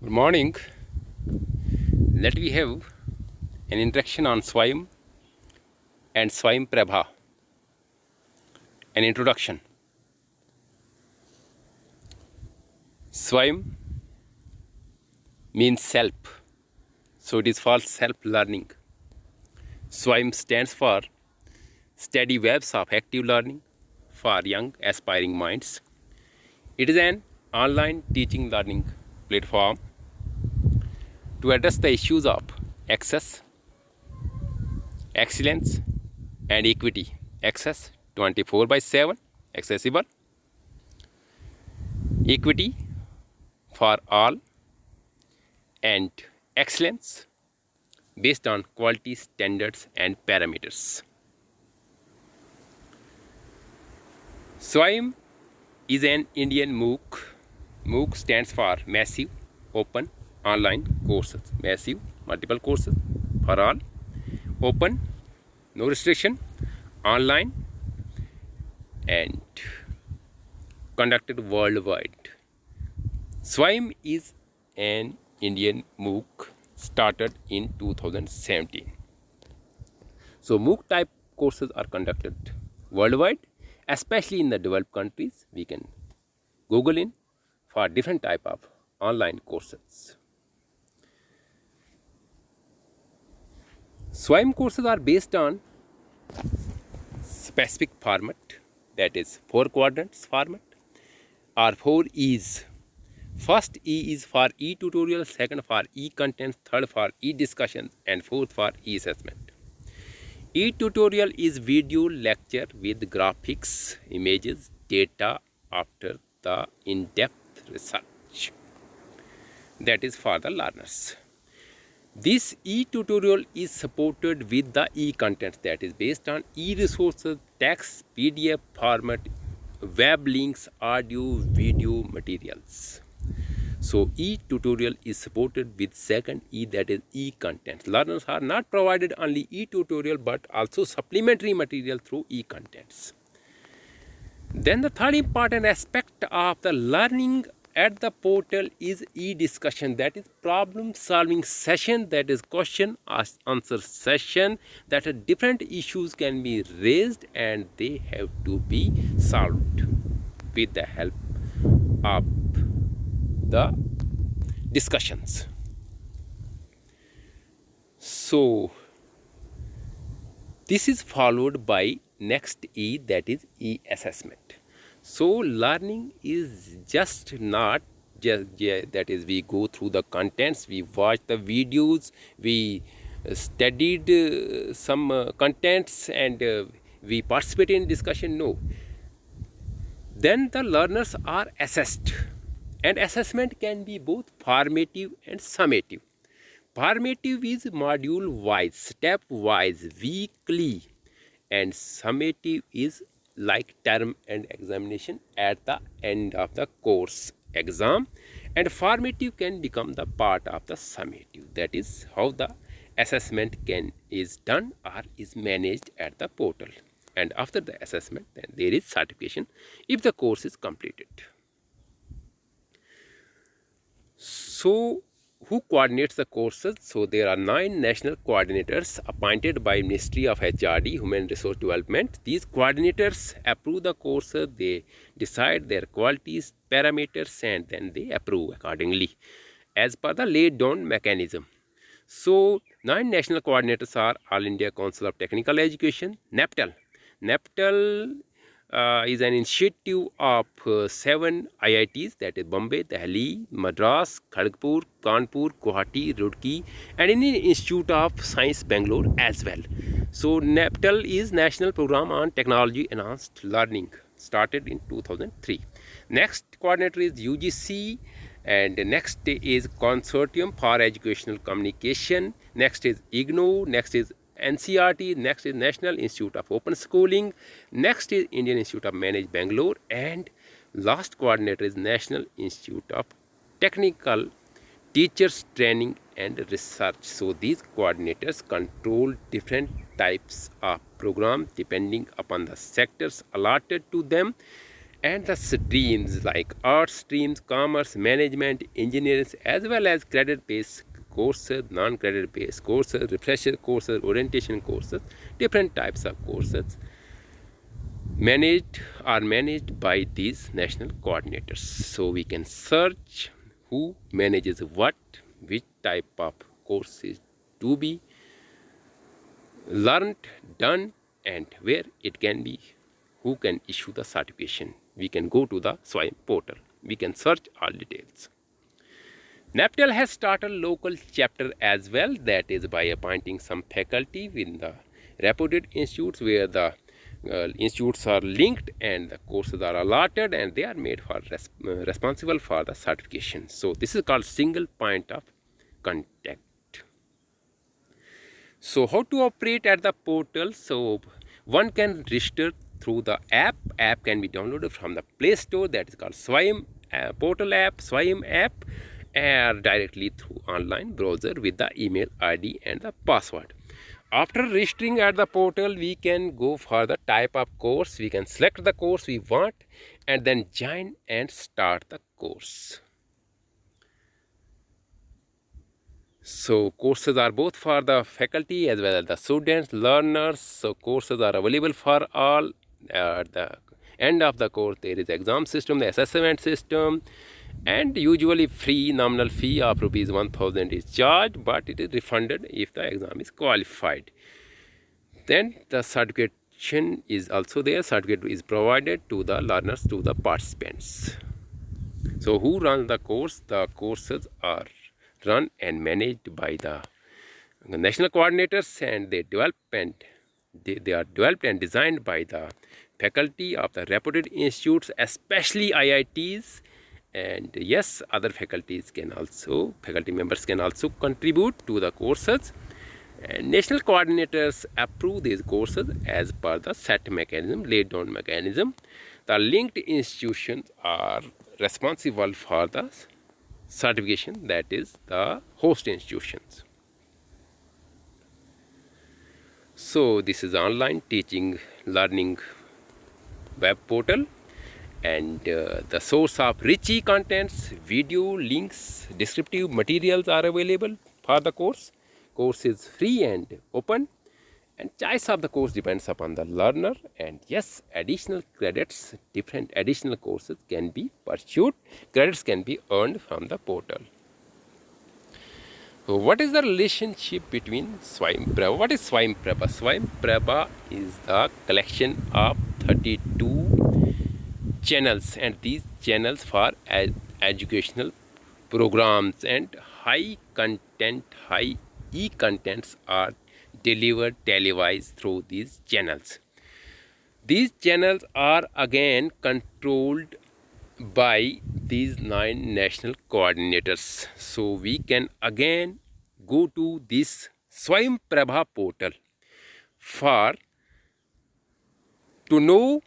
Good morning. Let we have an introduction on Swayam and Swayam Prabha. An introduction. Swayam means self, so it is for self-learning. Swayam stands for steady webs of active learning for young aspiring minds. It is an online teaching learning platform to address the issues of access, excellence, and equity. Access 24/7, accessible. Equity for all, and excellence based on quality standards and parameters. Swayam is an Indian MOOC. MOOC stands for Massive Open Online Courses. Massive, multiple courses for all. Open, no restriction. Online, and conducted worldwide. Swayam is an Indian MOOC started in 2017. So MOOC type courses are conducted worldwide, especially in the developed countries. We can Google in for different type of online courses. Swayam courses are based on specific format, that is 4 quadrants format or 4 E's. First E is for e-tutorial, second for e-contents, third for e-discussions, and fourth for e-assessment. E-tutorial is video lecture with graphics, images, data after the in-depth research. That is for the learners. This e-tutorial is supported with the e-contents, that is based on e-resources, text, PDF format, web links, audio, video materials. So e-tutorial is supported with second E, that is e-contents. Learners are not provided only e-tutorial but also supplementary material through e-contents. Then the third important aspect of the learning at the portal is e-discussion, that is problem solving session, that is question answer session, that different issues can be raised and they have to be solved with the help of the discussions. So this is followed by next E, that is e-assessment. So learning is just not that is we go through the contents, we watch the videos, we studied some contents and we participate in discussion. No. Then the learners are assessed, and assessment can be both formative and summative. Formative is module wise, step wise, weekly, and summative is like term and examination at the end of the course exam, and formative can become the part of the summative. That is how the assessment is done or is managed at the portal. And after the assessment, then there is certification if the course is completed. So who coordinates the courses? So there are 9 national coordinators appointed by Ministry of HRD, Human Resource Development. These coordinators approve the courses, they decide their qualities, parameters, and then they approve accordingly as per the laid down mechanism. So 9 national coordinators are All India Council of Technical Education, NAPTEL. NAPTEL is an initiative of 7 IITs, that is Bombay, Delhi, Madras, Kharagpur, Kanpur, Guwahati, Roorkee, and Indian Institute of Science, Bangalore as well. So NAPTEL is National Program on Technology Enhanced Learning, started in 2003. Next coordinator is UGC, and next is Consortium for Educational Communication, next is IGNOU, next is NCERT, next is National Institute of Open Schooling, next is Indian Institute of Management Bangalore, and last coordinator is National Institute of Technical Teachers Training and Research. So these coordinators control different types of programs depending upon the sectors allotted to them, and the streams like art streams, commerce, management, engineering, as well as credit-based courses, non-credit-based courses, refresher courses, orientation courses, different types of courses managed by these national coordinators. So we can search who manages what, which type of courses to be learned, done, and where it can be, who can issue the certification. We can go to the SWIME portal. We can search all details. NAPTEL has started local chapter as well, that is by appointing some faculty in the reputed institutes where the institutes are linked and the courses are allotted and they are made for responsible for the certification. So this is called single point of contact. So how to operate at the portal? So one can register through the app. App can be downloaded from the Play Store, that is called SWIME portal app, SWIME app, and directly through online browser with the email ID and the password. After registering at the portal, we can go for the type of course. We can select the course we want and then join and start the course. So courses are both for the faculty as well as the students, learners. So courses are available for all. At the end of the course, there is exam system, the assessment system, and usually free nominal fee of rupees 1000 is charged, but it is refunded if the exam is qualified. Then the certification is also there. Certificate is provided to the learners, to the participants. So who runs the course? The courses are run and managed by the national coordinators, and they are developed and designed by the faculty of the reputed institutes, especially IITs, and yes, other faculty members can also contribute to the courses, and national coordinators approve these courses as per the set mechanism, laid down mechanism. The linked institutions are responsible for the certification, that is the host institutions. So this is online teaching learning web portal, and the source of rich contents, video, links, descriptive materials are available for the course. Course is free and open, and choice of the course depends upon the learner, and yes, additional credits, different additional courses can be pursued. Credits can be earned from the portal. So what is the relationship between SWIME Prabha? What is SWIME Prabha? SWIME Prabha is the collection of 32 channels, and these channels for educational programs and high content, high e-contents are delivered televised through these channels. These channels are again controlled by these 9 national coordinators. So we can again go to this SWIME Prabha portal to know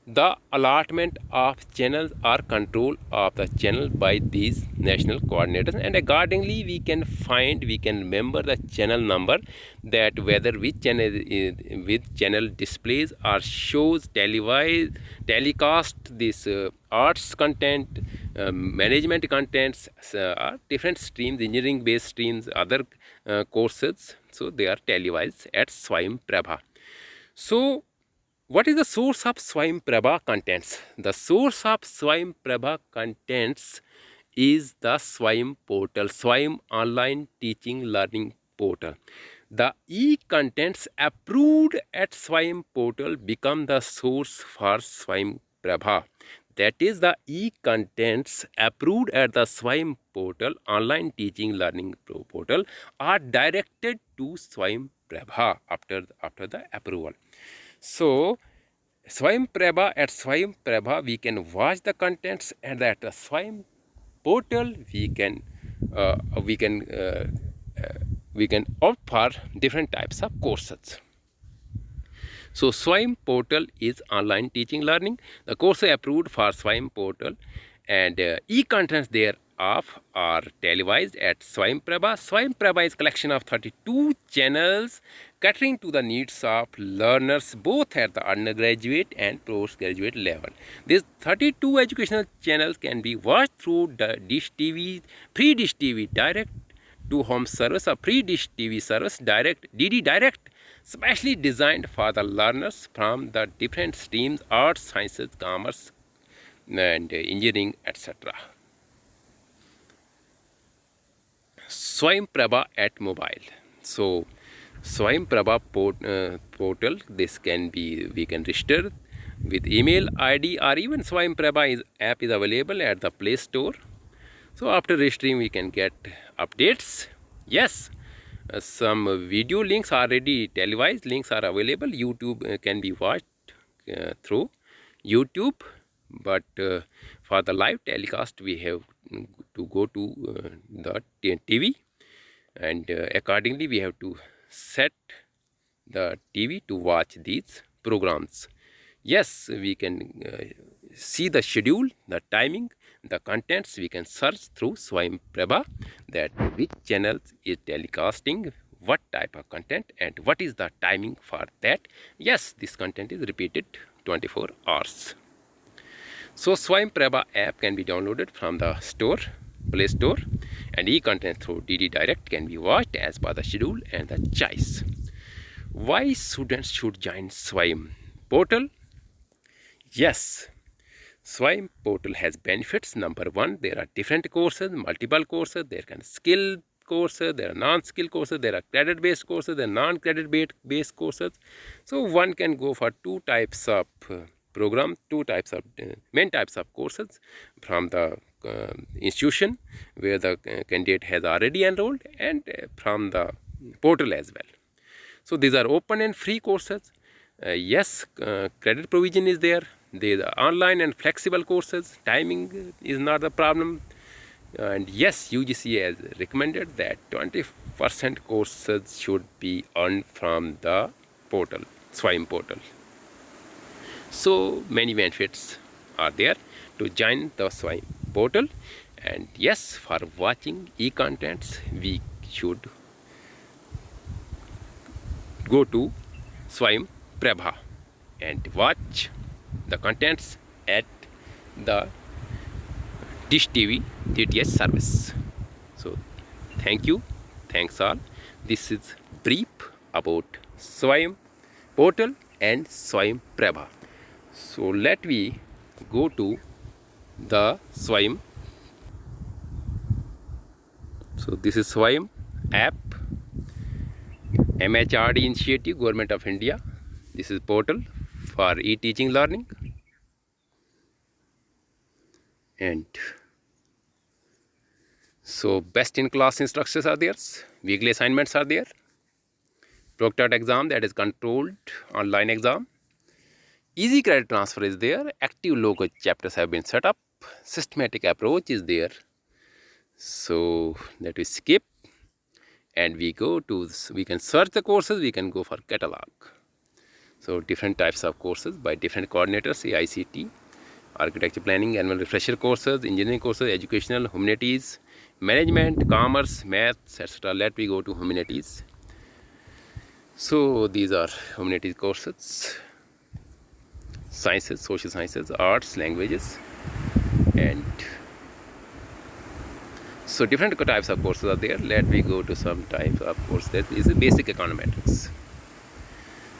the allotment of channels or control of the channel by these national coordinators, and accordingly we can remember the channel number, that whether which channel displays or shows telecast this arts content, management contents, different streams, engineering based streams, other courses. So they are televised at SWIME Prabha. So what is the source of SWIME Prabha contents? The source of SWIME Prabha contents is the SWIME portal, SWIME online teaching learning portal. The e-contents approved at SWIME portal become the source for SWIME Prabha. That is, the e-contents approved at the SWIME portal, online teaching learning portal, are directed to SWIME Prabha after the approval. So SWIME Prabha, at SWIME Prabha we can watch the contents, and at the SWIME portal we can opt for different types of courses. So SWIME portal is online teaching learning. The course approved for SWIME portal, and e-contents there of are televised at Swayamprabha. Swayamprabha is collection of 32 channels catering to the needs of learners both at the undergraduate and postgraduate level. These 32 educational channels can be watched through the Dish TV, Free Dish TV Direct to Home service, a Free Dish TV service, Direct DD Direct, specially designed for the learners from the different streams, arts, sciences, commerce, and engineering, etc. Swayamprabha at mobile. So Swayamprabha portal, this can be, we can register with email ID, or even Swayamprabha app is available at the Play Store. So after registering we can get updates. Yes, some video links are already televised, links are available. YouTube can be watched through YouTube, but for the live telecast we have to go to the TV, and accordingly we have to set the TV to watch these programs. Yes, we can see the schedule, the timing, the contents. We can search through Swayamprabha that which channel is telecasting what type of content and what is the timing for that. Yes, this content is repeated 24 hours. So Swayamprabha app can be downloaded from the store, Play Store, and e-content through DD Direct can be watched as per the schedule and the choice. Why students should join Swayam portal? Yes, Swayam portal has benefits. Number one, there are different courses, multiple courses. There can skill courses, there are non-skill courses, there are credit-based courses, there are non-credit-based courses. So one can go for two types of program, two types of main types of courses from the institution where the candidate has already enrolled, and from the portal as well. So these are open and free courses. Yes, credit provision is there. There are online and flexible courses. Timing is not a problem. And yes, UGC has recommended that 20% courses should be earned from the portal, Swayam portal. So many benefits are there to join the Swayam portal. And yes, for watching e-contents, we should go to Swayamprabha and watch the contents at the Dish TV DTH service. So thank you, thanks all. This is brief about Swayam portal and Swayamprabha. So let me go to the Swayam. So this is Swayam app, MHRD initiative, Government of India. This is portal for e-teaching learning, and so best in class instructors are there, weekly assignments are there, proctored exam, that is controlled online exam, easy credit transfer is there, active local chapters have been set up, systematic approach is there. So that we skip and we go to this, we can search the courses, we can go for catalog. So different types of courses by different coordinators, AICT, architecture planning, annual refresher courses, engineering courses, educational, humanities, management, commerce, maths, etc. Let me go to humanities. So these are humanities courses, sciences, social sciences, arts, languages, and so different types of courses are there. Let me go to some types of course. That is basic econometrics.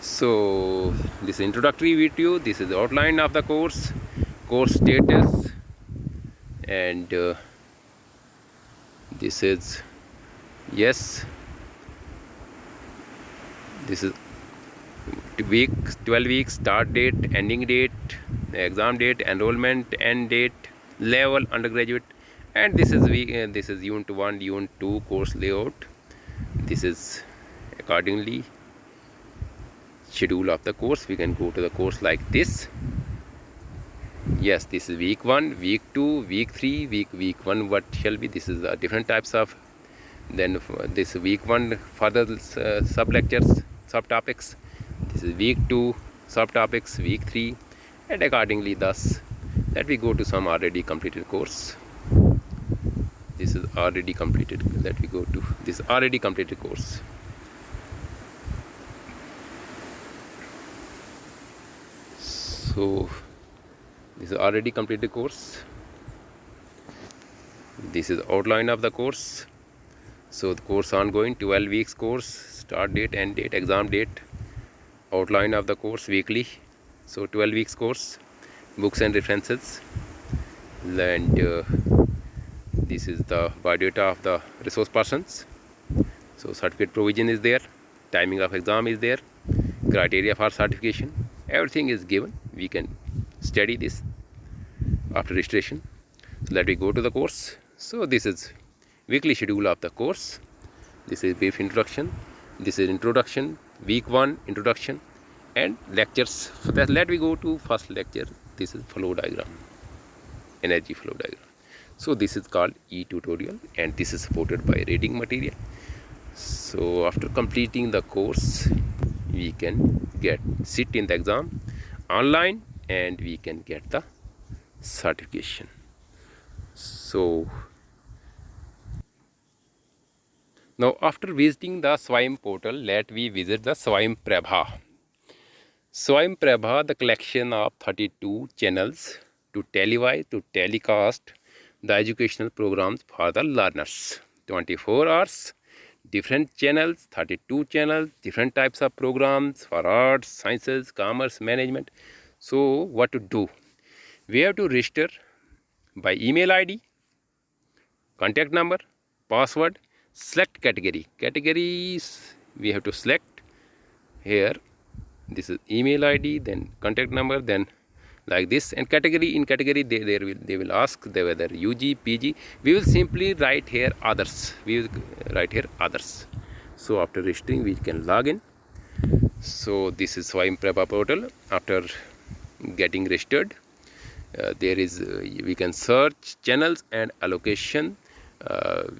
So this is introductory video, this is the outline of the course status, and this is, yes, this is week, 12 weeks, start date, ending date, exam date, enrollment, end date, level, undergraduate, and this is this is unit 1, unit 2 course layout. This is accordingly schedule of the course. We can go to the course like this. Yes, this is week 1, week 2, week 3, week 1 what shall be, this is different types of, then this week 1 further sub lectures, subtopics, this is week 2 subtopics, week 3, and accordingly thus that we go to some already completed course. this is already completed. Let me go to this already completed course. So this is already completed course. This is outline of the course. So the course ongoing, 12 weeks course, start date, end date, exam date, outline of the course weekly. So 12 weeks course, books and references, and this is the biodata of the resource persons. So certificate provision is there, timing of exam is there, criteria for certification, everything is given. We can study this after registration. So let me go to the course. So this is weekly schedule of the course. This is brief introduction, this is introduction, week 1 introduction, and lectures. For that, let me go to first lecture. This is flow diagram, energy flow diagram. So this is called e-tutorial, and this is supported by reading material. So after completing the course, we can sit in the exam online, and we can get the certification. So now after visiting the SWAYAM portal, let we visit the SWAYAMPrabha. SWAYAMPrabha, the collection of 32 channels to televise, to telecast the educational programs for the learners. 24 hours, different channels, 32 channels, different types of programs for arts, sciences, commerce, management. So what to do? We have to register by email ID, contact number, password, select category. Categories we have to select here. This is email ID, then contact number, then like this, and category. In category they will ask whether UG, PG. We will simply write here others. We will write here others. So after registering, we can log in. So this is SWAYAMPrabha portal. After getting registered, there is we can search channels and allocation.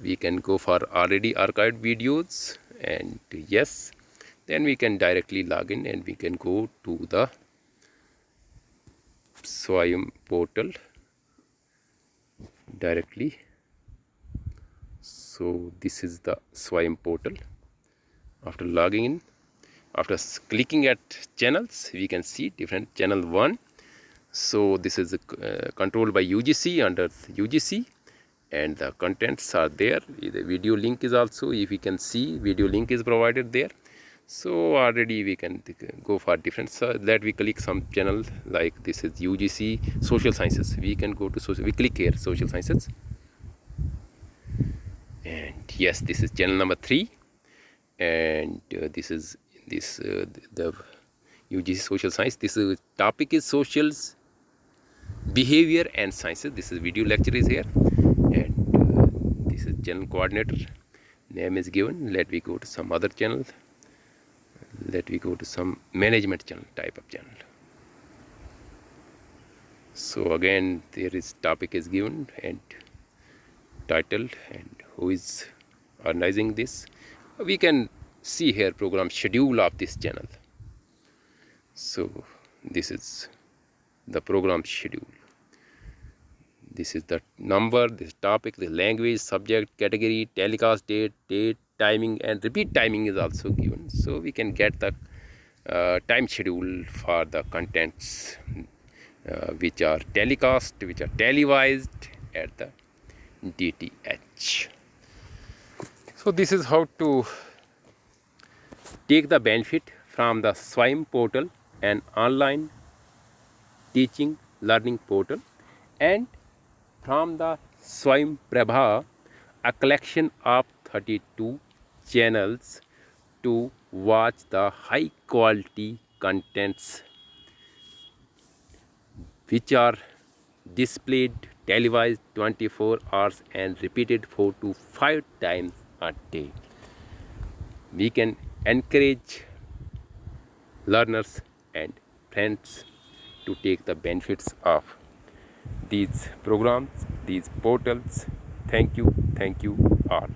We can go for already archived videos, and yes, then we can directly log in, and we can go to the SWAYAM portal directly. So this is the SWAYAM portal. After logging in, after clicking at channels, we can see different channel 1. So this is controlled by UGC, under UGC, and the contents are there. The video link is also, if you can see, video link is provided there. So already we can go for different. So that we click some channel, like this is UGC social sciences. We can go to social. We click here social sciences, and yes, this is channel number 3, and this is the UGC social science. This is topic is socials, behavior and sciences. This is video lecture is here, and this is channel coordinator. Name is given. Let me go to some other channel. Let me go to some management channel, type of channel. So again, there is topic is given and title, and who is organizing this. We can see here program schedule of this channel. So this is the program schedule. This is the number, this topic, the language, subject, category, telecast date, timing, and repeat timing is also given. So we can get the time schedule for the contents which are telecast, which are televised at the DTH. So this is how to take the benefit from the SWAYAM portal, an online teaching learning portal, and from the SWAYAMPrabha, a collection of 32 channels to watch the high quality contents which are displayed, televised 24 hours and repeated 4 to 5 times a day. We can encourage learners and friends to take the benefits of these programs, these portals. Thank you all.